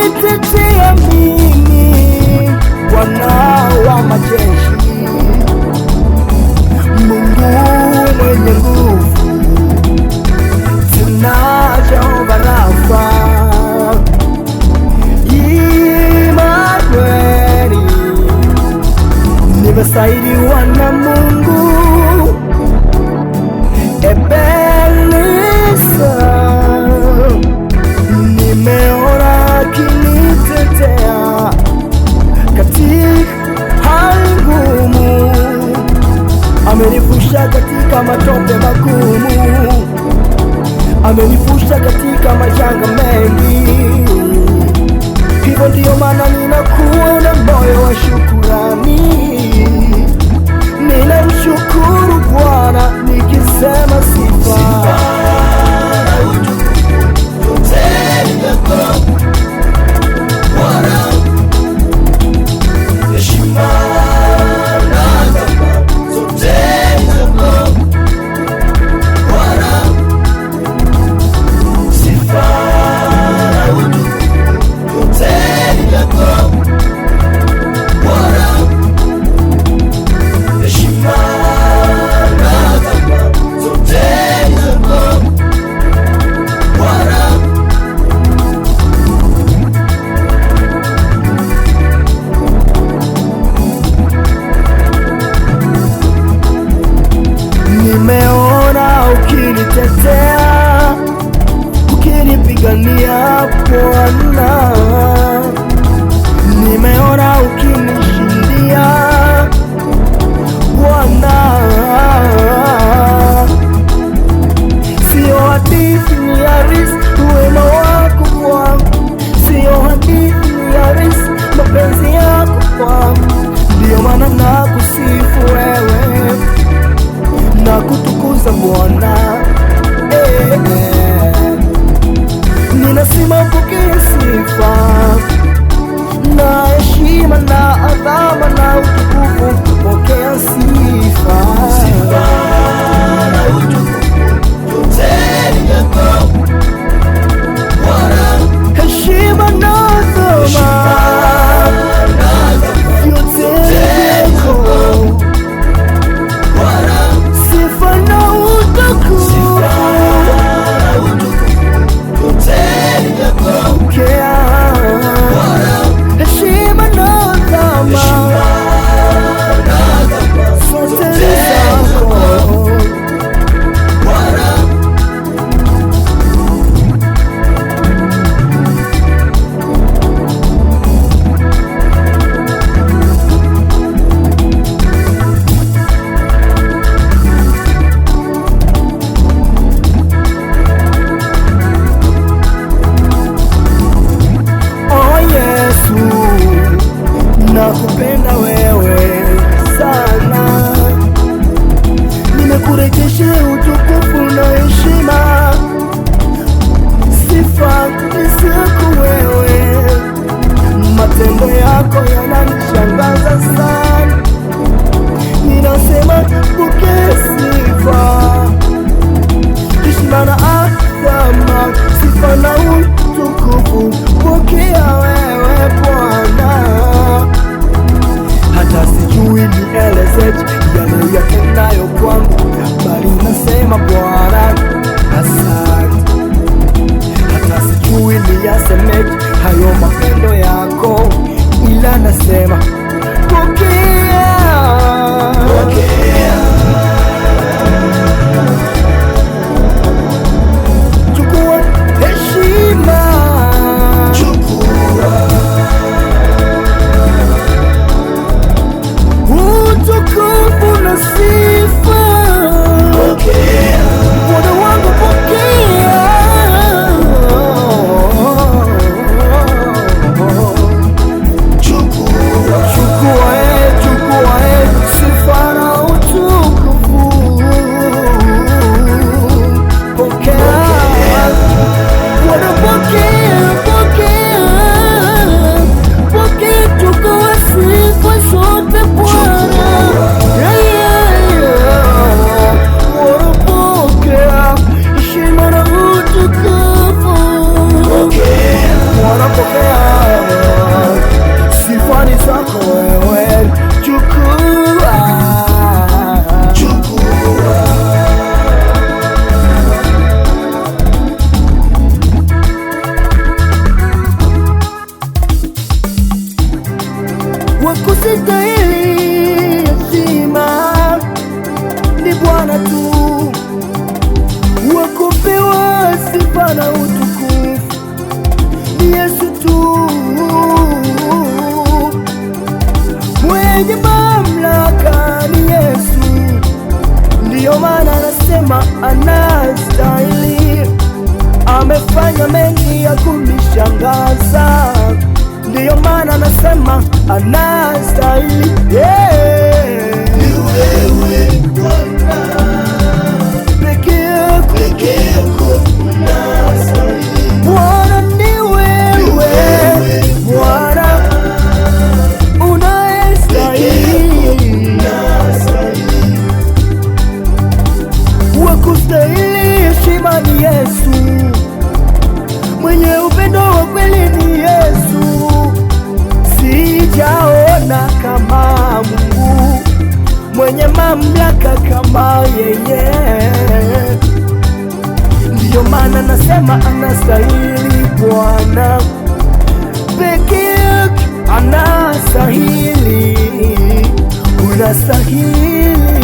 ukinitetea mimi, Bwana wa majeshi, Mungu mwenye nguvu, tena Jehova Rafa, Immanueli, nimesaidiwa na Mungu. Ebeneza, nimeona akinitetea katika hali ngumu, amenivusha katika matope magumu, amenivusha katika majanga mengi. Hivyo ndiyo maana ninakuwa na moyo wa shukurani, ninamshukuru Bwana nikisema sifa na utukufu yote ni yako Bwana, heshima na adhama zote ni zako Bwana, sifa na utukufu yote ni yako Bwana, heshima nimeona ukinitetea, ukinipigania Bwana, nimeona ukinishindia Bwana, sio hadithi ni halisi wema wako kwangu, sio hadithi ni halisi mapenzi yako kwangu. Ndiyo maana nakusifu wewe na kutukuza Bwana, ninasema pokea sifa na heshima na adhama na utukufu, pokea sifa na utukufu yote ni yako Bwana, heshima na adhama yote ni yako Bwana, sifa na utukufu yote ni yako Bwana, heshima na adhama zote ni zako Bwana. Nakupenda wewe sana, nimekurejeshe utukufu na heshima, sifa ni zako wewe, matendo yako yananishangaza sana, ninasema pokea sifa, heshima na adhama, sifa na utukufu, pokea wewe Bwana. Hata sijui nielezeje yale yatendayo kwangu, bali nasema Bwana asante. Hata sijui niyasemeje hayo mapendo yako, ila nasema pokea, pokea. Chukua heshima, chukua utukufu na sifa, pokea Bwana wangu, pokea, chukua, chukua, chukua. nasema anastahili. Ni wewe Bwana, Peke yako unastahili. Bwana, ni wewe Bwana unayestahili. Wakustahili heshima ni Yesu, mwenye upendo wa kweli ni Yesu. Sijaona kama Mungu mwenye mamlaka kama yeye, ndiyo maana nasema anastahili Bwana, peke yake anastahili, unastahili.